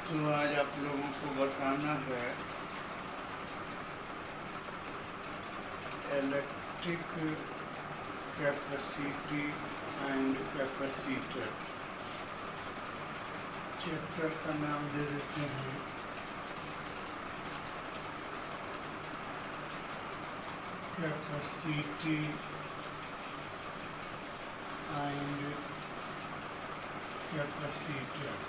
तो आज आप लोगों को बताना है electric capacity and capacitor. Chapter का नाम दे देते हैं कैपेसिटी एंड कैपेसिटर।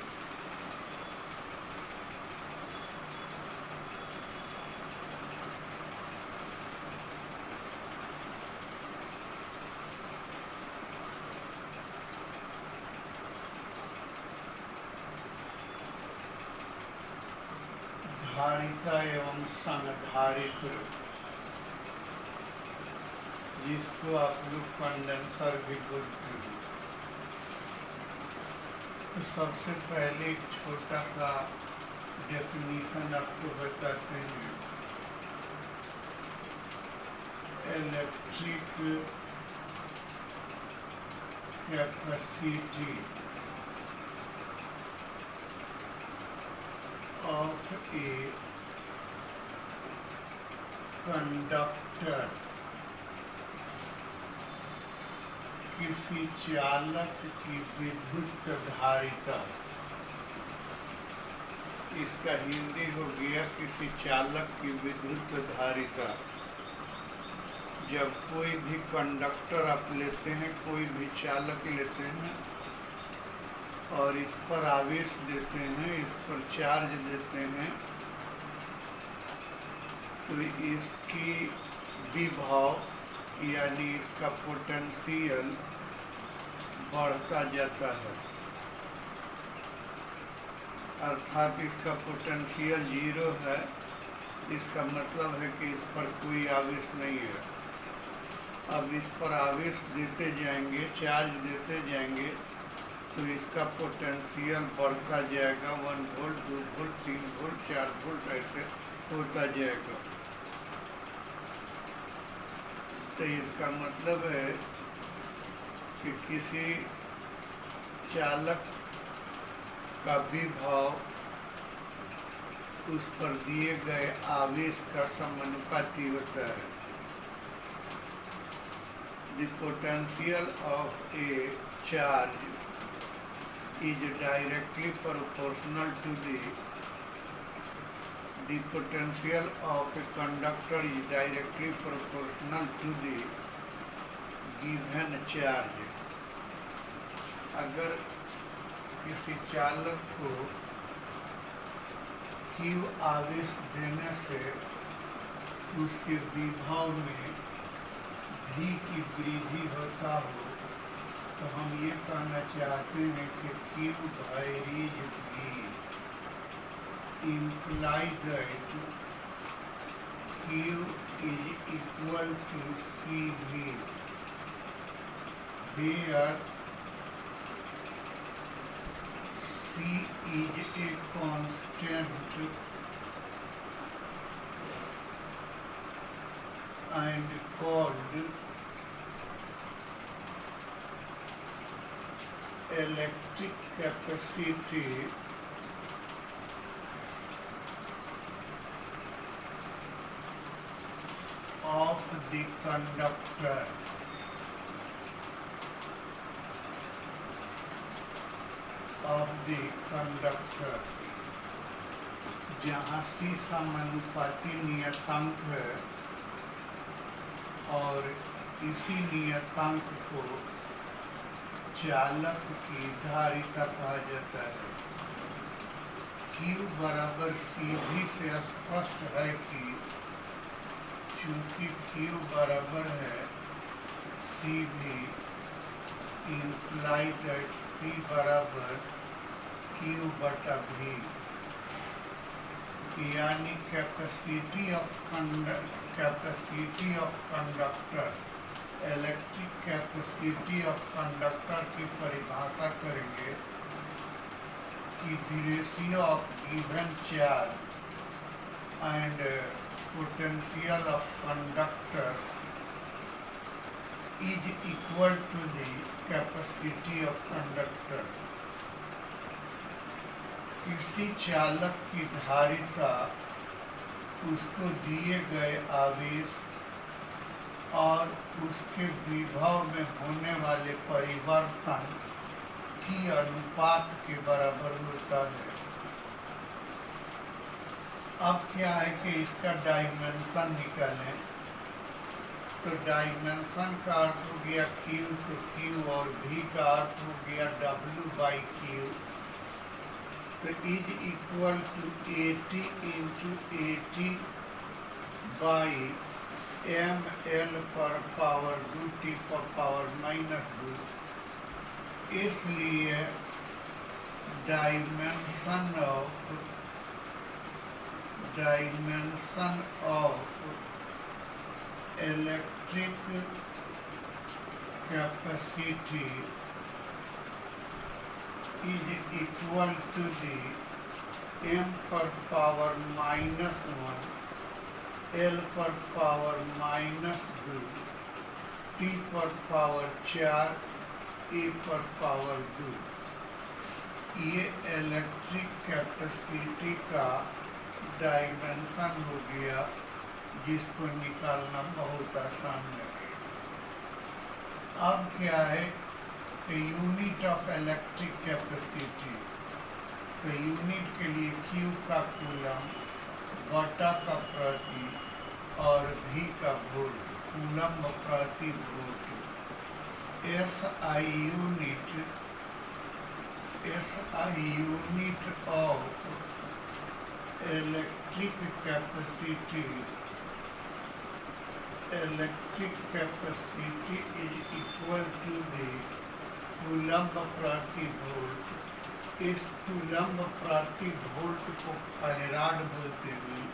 धारिता एवं संधारित्र, जिसको आप लोग कंडेंसर भी बोलते हैं। तो सबसे पहले एक छोटा सा डेफिनेशन आपको बताते हैं। Electric capacity of a conductor, किसी चालक की विद्युत धारिता। इसका हिंदी हो गया किसी चालक की विद्युत धारिता। जब कोई भी कंडक्टर आप लेते हैं, कोई भी चालक लेते हैं और इस पर आवेश देते हैं, इस पर चार्ज देते हैं, तो इसकी विभव यानी इसका पोटेंशियल बढ़ता जाता है। अर्थात इसका पोटेंशियल 0 है। इसका मतलब है कि इस पर कोई आवेश नहीं है। अब इस पर आवेश देते जाएंगे, चार्ज देते जाएंगे, तो इसका पोटेंशियल बढ़ता जाएगा। 1 वोल्ट, 2 वोल्ट, 3 वोल्ट, 4 वोल्ट ऐसे होता जाएगा। तो इसका मतलब है कि किसी चालक का विभव उस पर दिए गए आवेश का समानुपाती होता है। The potential of a charge is directly proportional to the potential of a conductor is directly proportional to the given charge। अगर किसी चालक को Q आवेश देने से उसके विभव में V की वृद्धि होता हो, तो हम ये कहना चाहते हैं कि Q varies V imply that Q is equal to CV, where C is a constant and called electric capacity of the conductor। जहाँ C समानुपाती नियतांक है और इसी नियतांक को चालक की धारिता कहा जाता है। Q बराबर CV से स्पष्ट है कि चूंकि Q बराबर है CV इम्प्लाई दैट C बराबर Q बटा V, यानी capacity of conductor, electric capacity of conductor की परिभाषा करेंगे कि the ratio of given charge and potential of conductor is equal to the capacity of conductor. किसी चालक की धारिता उसको दिए गए आवेश और उसके विभव में होने वाले परिवर्तन की अनुपात के बराबर होता है। अब क्या है कि इसका डायमेंशन निकालें, तो डायमेंशन का अर्थ हो गया Q, तो Q और V का अर्थ हो गया W/Q, तो is equal to 80 into 80 by ml पर पावर 2 t पर पावर -2। इसलिए dimension of electric capacity is equal to the m पर पावर -1 l पर पावर -2 t पर पावर 4 a पर पावर 2। ये इलेक्ट्रिक कैपेसिटी का डायमेंशन हो गया, जिसको निकालना बहुत आसान है। अब क्या है, यूनिट ऑफ इलेक्ट्रिक कैपेसिटी, तो यूनिट के लिए Q का कूलम, वाटा का प्रति और V का वोल्ट, कूलम प्रति volt. SI unit of electric capacity is equal to the coulomb प्रति वोल्ट। इस कूलम्ब प्रति वोल्ट को फैराड बोलते हैं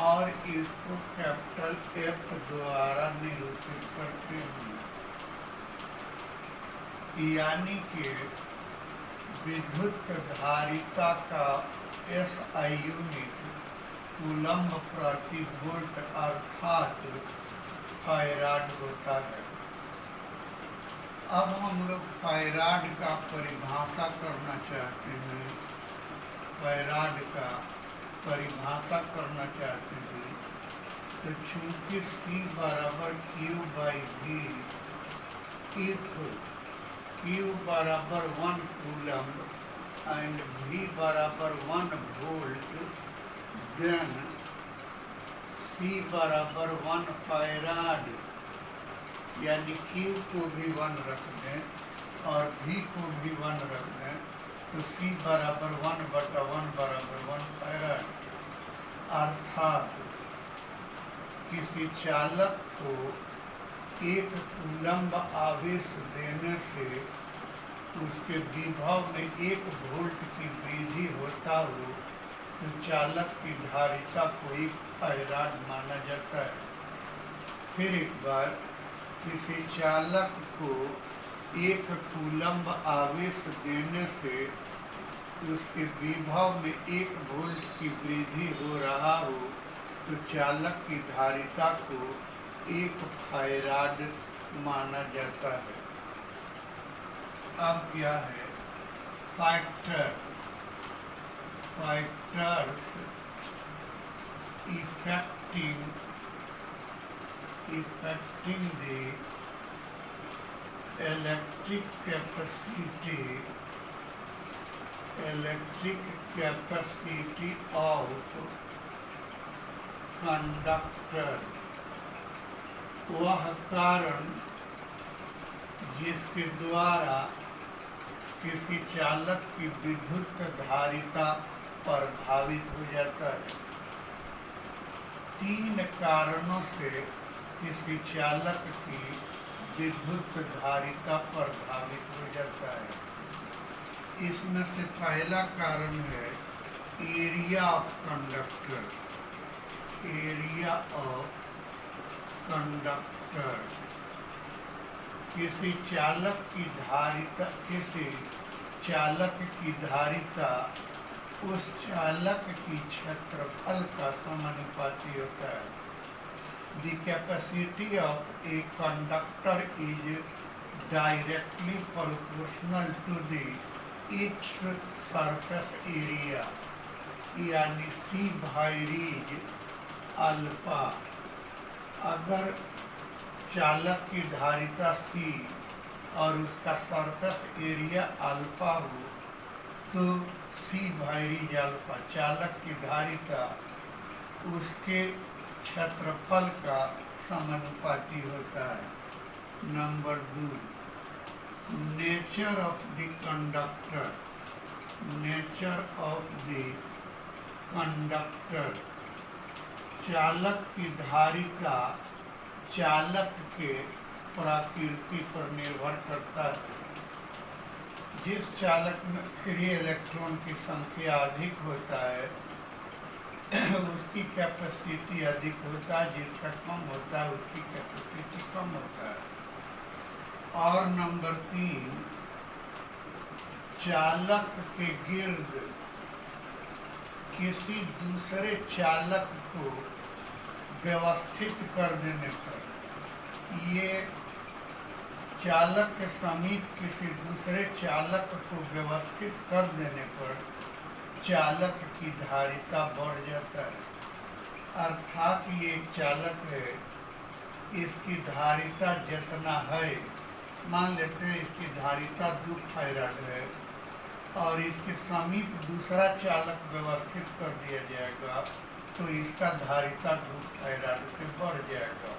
और इसको कैपिटल F द्वारा निरूपित करते हैं। यानी कि विद्युत धारिता का SI यूनिट कूलम्ब प्रति वोल्ट अर्थात फैराड होता है। अब हम लोग फैराड का परिभाषा करना चाहते हैं, तो चूंकि C बराबर Q/V, if Q बराबर 1 कूलम एंड V बराबर 1 वोल्ट, देन C बराबर 1 फैराड, यानी Q को भी 1 रख दें और V को भी 1 रख दें, तो C बराबर 1/1 बराबर 1 फैराड। अर्थात किसी चालक को 1 कूलम्ब आवेश देने से उसके विभव में 1 वोल्ट की वृद्धि होता हो, तो चालक की धारिता को 1 फैराड माना जाता है। फिर एक बार, किसी चालक को 1 कूलम्ब आवेश देने से उसके विभव में 1 वोल्ट की वृद्धि हो रहा हो, तो चालक की धारिता को 1 फैराड माना जाता है। अब क्या है, factors affecting the electric capacity of conductor, वह कारण जिसके द्वारा किसी चालक की विद्युत धारिता प्रभावित हो जाता है। 3 कारणों से किसी चालक की विद्युत धारिता प्रभावित हो जाता है। इसमें से पहला कारण है एरिया ऑफ कंडक्टर। किसी चालक की धारिता उस चालक की क्षेत्रफल का समानुपाती होता है। The capacity of a conductor is directly proportional to the its surface area यानी सी वायरीज अल्फा। अगर चालक की धारिता सी और उसका सरफेस एरिया अल्फा हो तो सी वायरीज अल्फा चालक की धारिता उसके क्षेत्रफल का समानुपाती होता है। Number 2, nature of the conductor. Nature of the conductor, चालक की धारिता चालक के प्रकृति पर निर्भर करता है। जिस चालक में फ्री इलेक्ट्रॉन की संख्या अधिक होता है उसकी कैपेसिटी अधिक होता है, जिसका कम होता है उसकी कैपेसिटी कम होता है। और नंबर 3, चालक के गिर्द किसी दूसरे चालक को व्यवस्थित कर देने पर, ये चालक के समीप किसी दूसरे चालक को व्यवस्थित कर देने पर चालक की धारिता बढ़ जाता है। अर्थात ये एक चालक है, इसकी धारिता जितना है, मान लेते हैं इसकी धारिता 2 फैराड है और इसके समीप दूसरा चालक व्यवस्थित कर दिया जाएगा तो इसका धारिता 2 फैराड से बढ़ जाएगा।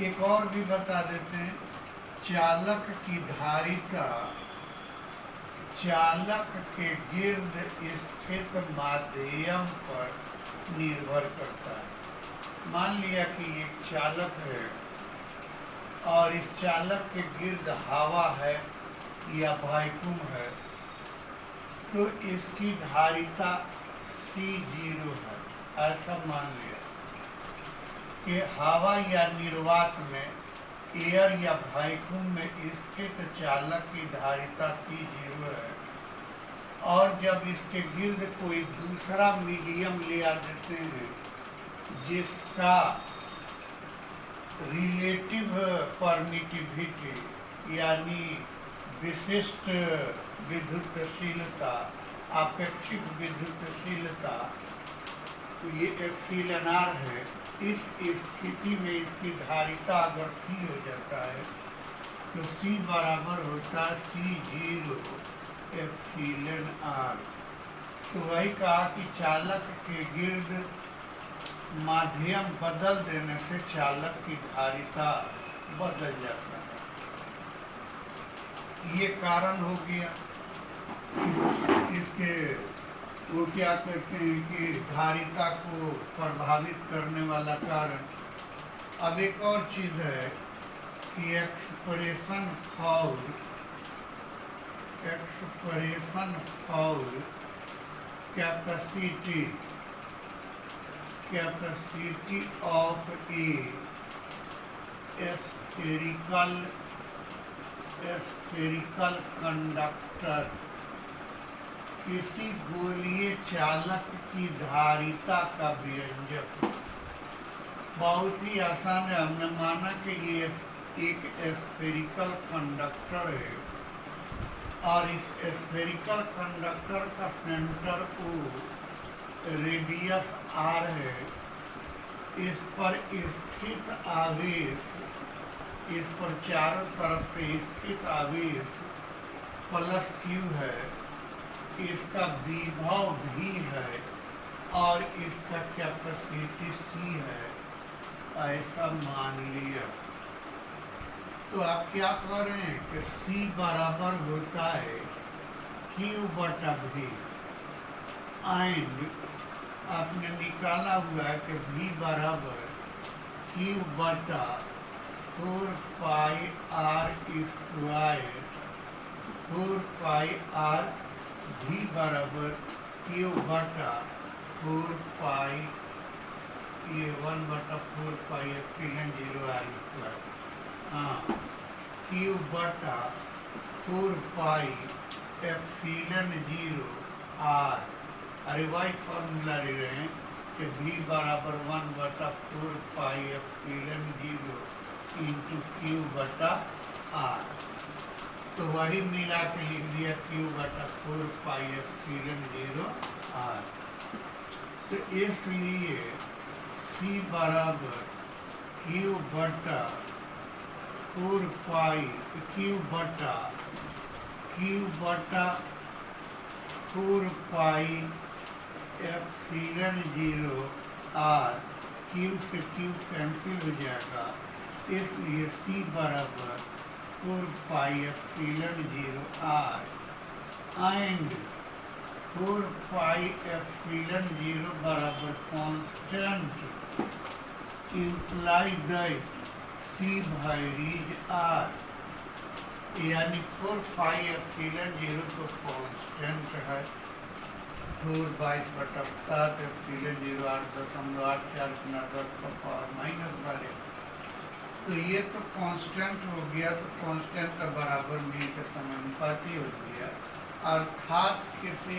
एक और भी बता देते हैं, चालक की धारिता चालक के गिर्द स्थित माध्यम पर निर्भर करता है। मान लिया कि एक चालक है और इस चालक के गिर्द हवा है या वैक्यूम है तो इसकी धारिता C0 है। ऐसा मान लिया कि हवा या निर्वात में, एयर या वैक्यूम में स्थित चालक की धारिता C0 है और जब इसके गिर्द कोई दूसरा मीडियम ले आ देते हैं जिसका रिलेटिव परमिटिविटी यानी विशिष्ट विद्युतशीलता, अपेक्षित विद्युतशीलता, तो ये एप्सिलॉन है। इस स्थिति में इसकी धारिता अगर C हो जाता है तो C बराबर होता है C0 एप्सिलॉन R। तो वही कहा कि चालक के गिर्द माध्यम बदल देने से चालक की धारिता बदल जाता है। ये कारण हो गया इसके, वो क्या कहते हैं कि धारिता को प्रभावित करने वाला कारण। अब एक और चीज़ है कि expression for capacity of A spherical conductor, किसी गोलीय चालक की धारिता का व्यंजक। बहुत ही आसान है। हमने माना कि ये एक स्फेरिकल कंडक्टर है और इस स्फेरिकल कंडक्टर का सेंटर O, रेडियस R है। इस पर स्थित आवेश, इस पर चारों तरफ से स्थित आवेश प्लस Q है, इसका विभव भी है और इसका कैपेसिटी C है। ऐसा मान लिया तो आप क्या कर रहे हैं कि C बराबर होता है Q/V एंड आपने निकाला हुआ है कि V बराबर Q/4 पाई R स्क्वायर, 4 पाई R, V बराबर Q/4 पाई, ये 1/4 पाई एप्सिलॉन 0 R स्क्वायर। हाँ, Q/4 पाई एप्सिलॉन 0 R। अरे वाई फॉर्मूला ले रहे हैं कि V बराबर 1/4 पाई एप्सिलॉन 0 इंटू Q/R। तो वही मिला के लिख दिया Q/4πε0R। तो इसलिए C बराबर Q/4πε0R। Q से Q कैंसिल हो जाएगा, इसलिए C बराबर 4πε0R एंड 4πε0 बराबर constant imply that C varies R, यानी 4πε0 तो कांस्टेंट है, 4/7 ε0 8.84 गुना 10⁻⁻12। तो ये तो कांस्टेंट हो गया, तो कांस्टेंट का बराबर मिल के समानुपाती हो गया, अर्थात किसी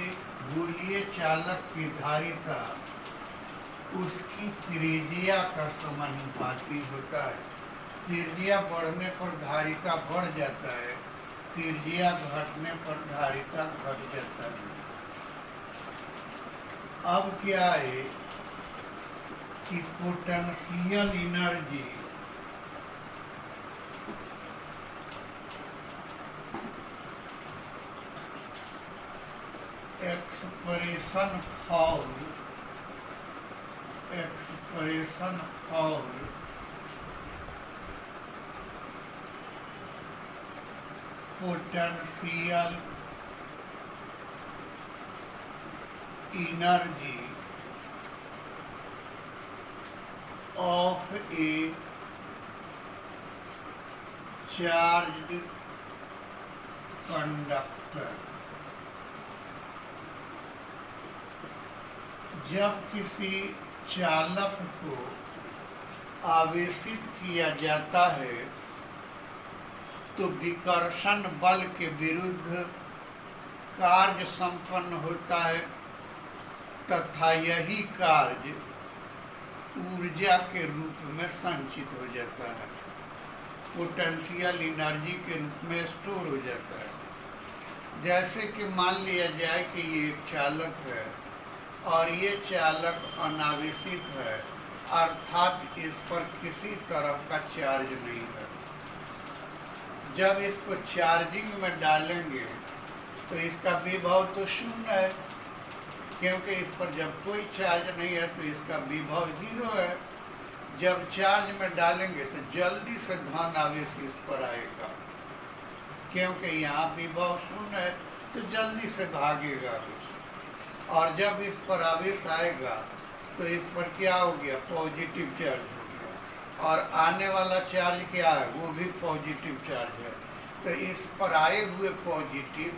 गोलीय चालक की धारिता उसकी त्रिज्या का समानुपाती होता है। त्रिज्या बढ़ने पर धारिता बढ़ जाता है, त्रिज्या घटने पर धारिता घट जाता है। अब क्या है कि potential energy expression for potential energy of A charged conductor. जब किसी चालक को आवेशित किया जाता है तो विकर्षण बल के विरुद्ध कार्य संपन्न होता है तथा यही कार्य ऊर्जा के रूप में संचित हो जाता है, पोटेंशियल एनर्जी के रूप में स्टोर हो जाता है। जैसे कि मान लिया जाए कि ये एक चालक है और ये चालक अनावेशित है, अर्थात इस पर किसी तरह का चार्ज नहीं है। जब इसको चार्जिंग में डालेंगे तो इसका विभव तो शून्य है, क्योंकि इस पर जब कोई चार्ज नहीं है तो इसका विभव 0 है। जब चार्ज में डालेंगे तो जल्दी से धन आवेश इस पर आएगा, क्योंकि यहाँ विभव शून्य है तो जल्दी से भागेगा आवेश। और जब इस पर आवेश आएगा तो इस पर क्या हो गया, पॉजिटिव चार्ज हो गया, और आने वाला चार्ज क्या है, वो भी पॉजिटिव चार्ज है। तो इस पर आए हुए पॉजिटिव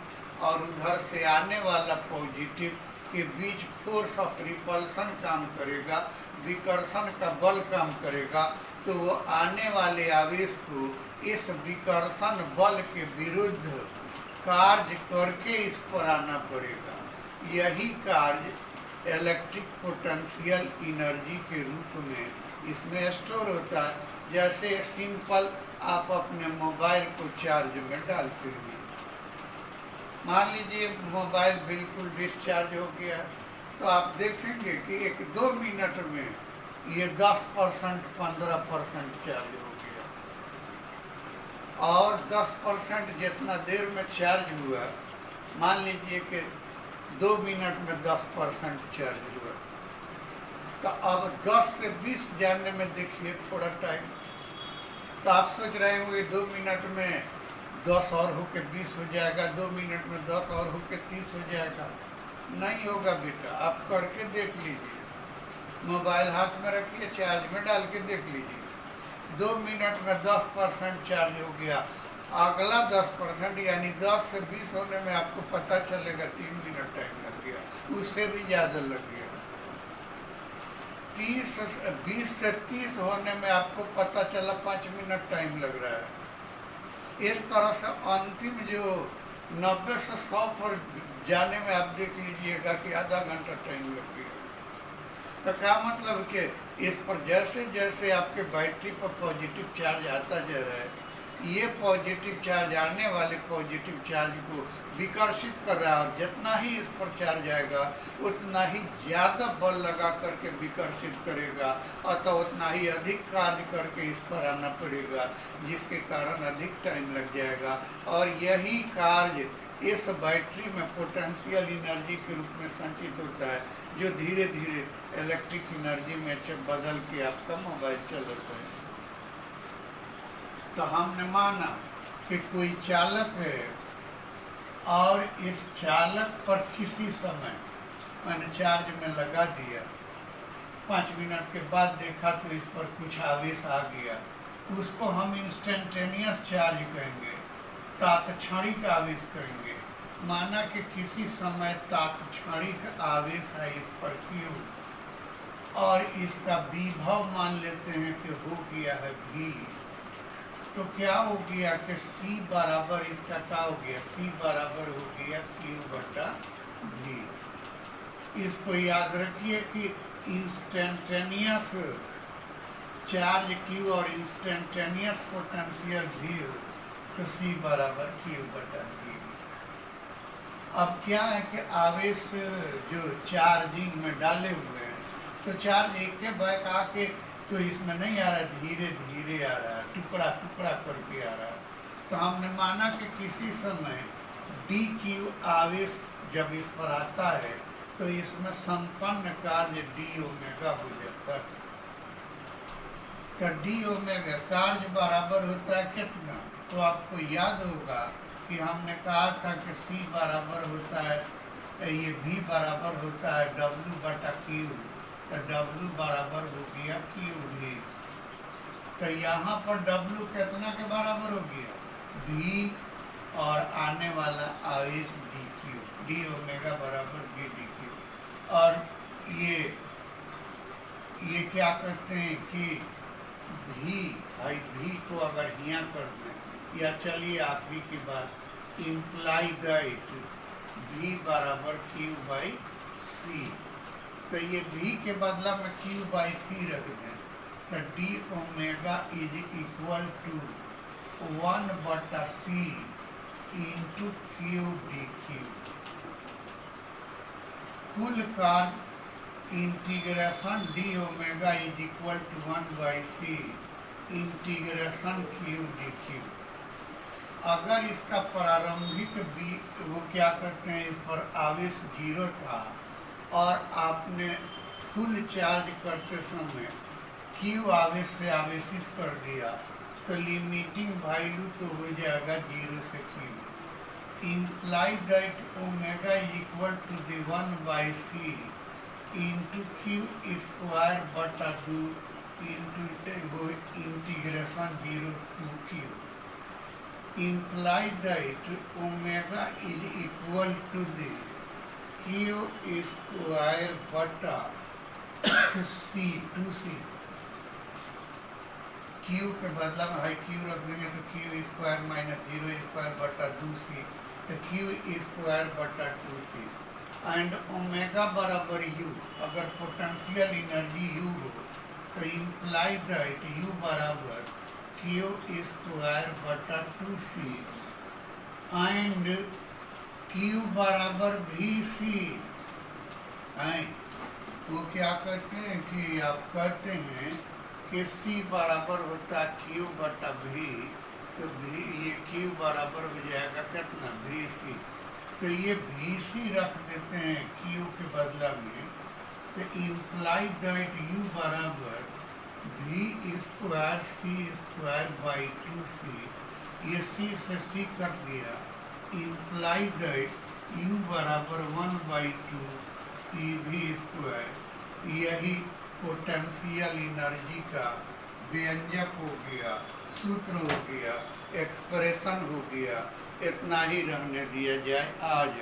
और उधर से आने वाला पॉजिटिव के बीच फोर्स ऑफ रिपल्सन काम करेगा, विकर्षण का बल काम करेगा, तो वो आने वाले आवेश को इस विकर्षण बल के विरुद्ध कार्य करके इस पर आना पड़ेगा। यही कार्य इलेक्ट्रिक पोटेंशियल एनर्जी के रूप में इसमें स्टोर होता है। जैसे सिंपल आप अपने मोबाइल को चार्ज में डालते हैं, मान लीजिए मोबाइल बिल्कुल डिस्चार्ज हो गया, तो आप देखेंगे कि 1-2 मिनट में ये 10% 15% चार्ज हो गया, और 10% जितना देर में चार्ज हुआ, मान लीजिए कि 2 मिनट में 10% चार्ज हुआ, तो अब 10 से 20 जाने में देखिए थोड़ा टाइम, तो आप सोच रहे होंगे 2 मिनट में 10 और होके 20 हो जाएगा, 2 मिनट में 10 और होके 30 हो जाएगा। नहीं होगा बेटा, आप करके देख लीजिए, मोबाइल हाथ में रखिए, चार्ज में डाल के देख लीजिए। 2 मिनट में 10% चार्ज हो गया, अगला 10% यानी 10 से 20 होने में आपको पता चलेगा 3 मिनट टाइम लग गया, उससे भी ज़्यादा लग गया। 20 से 30 होने में आपको पता चला 5 मिनट टाइम लग रहा है। इस तरह से अंतिम जो 90 से 100 पर जाने में आप देख लीजिएगा कि आधा घंटा टाइम लग गया। तो क्या मतलब कि इस पर जैसे जैसे आपके बैटरी पर पॉजिटिव चार्ज आता जा रहा है, ये पॉजिटिव चार्ज आने वाले पॉजिटिव चार्ज को विकर्षित कर रहा है, और जितना ही इस पर चार्ज आएगा उतना ही ज़्यादा बल लगा करके विकर्षित करेगा, अतः उतना ही अधिक कार्य करके इस पर आना पड़ेगा, जिसके कारण अधिक टाइम लग जाएगा। और यही कार्य इस बैटरी में पोटेंशियल एनर्जी के रूप में संचित होता है, जो धीरे धीरे इलेक्ट्रिक एनर्जी में बदल के आपका मोबाइल चलाता है। तो हमने माना कि कोई चालक है और इस चालक पर किसी समय मैंने चार्ज में लगा दिया, 5 मिनट के बाद देखा तो इस पर कुछ आवेश आ गया, उसको हम इंस्टेंटेनियस चार्ज कहेंगे, तात्क्षणिक आवेश कहेंगे। माना कि किसी समय तात्क्षणिक आवेश है इस पर Q, और इसका विभव मान लेते हैं कि हो गया है V, तो क्या हो गया कि C बराबर इसका क्या हो गया, C बराबर हो गया Q/V। इसको याद रखिए कि इंस्टेंटेनियस चार्ज Q और इंस्टेंटेनियस पोटेंशियल V, तो C बराबर Q/V। अब क्या है कि आवेश जो चार्जिंग में डाले हुए हैं, तो चार्ज एक के बैक आके तो इसमें नहीं आ रहा, धीरे धीरे आ रहा है, टुकड़ा टुकड़ा करके आ रहा है। तो हमने माना कि किसी समय dq आवेश जब इस पर आता है तो इसमें संपन्न कार्य d ओमेगा हो जाता है। तो d ओमेगा कार्य बराबर होता है कितना, तो आपको याद होगा कि हमने कहा था कि C बराबर होता है, ये V बराबर होता है W/Q, तो W बराबर हो गया QV। तो यहाँ पर W कितना के बराबर हो गया, V, और आने वाला आवेश dq, d ओमेगा बराबर v dq। और ये क्या करते हैं कि V को अगर यहाँ कर दें, या चलिए आप ही की बात, इम्प्लाई दैट V बराबर Q/C, तो ये V के बदला में Q/C रख दें, तो d omega is equal to 1/C into Q dq। कुल कार्य integration d omega is equal to 1/C integration Q dq। अगर इसका प्रारंभिक वो क्या करते हैं, इस पर आवेश 0 था और आपने फुल चार्ज करते समय Q आवेश से आवेशित कर दिया, तो लिमिटिंग वैल्यू तो हो जाएगा 0 से Q। Imply that omega is equal to the 1/C into Q² into integration 0 to Q। imply that omega is equal to the Q square बटा C 2C। Q के बदला में है Q रख देंगे तो Q स्क्वायर माइनस 0 स्क्वायर बटा 2C, तो Q स्क्वायर बटा 2C। एंड ओमेगा बराबर U, अगर पोटेंशियल एनर्जी U हो तो इम्प्लाई दैट U बराबर Q स्क्वायर बटा 2C एंड Q बराबर VC। वो क्या करते हैं कि आप कहते हैं कि C बराबर होता है Q/V, तो ये Q बराबर हो जाएगा कितना, VC। तो ये VC रख देते हैं Q के बदला में, तो इम्प्लाई दैट U बराबर V square C square by 2C। ये C से C कट गया, इम्प्लाई दैट U बराबर 1/2 CV स्क्वायर। यही पोटेंशियल एनर्जी का व्यंजक हो गया, सूत्र हो गया, एक्सप्रेशन हो गया। इतना ही रहने दिया जाए आज।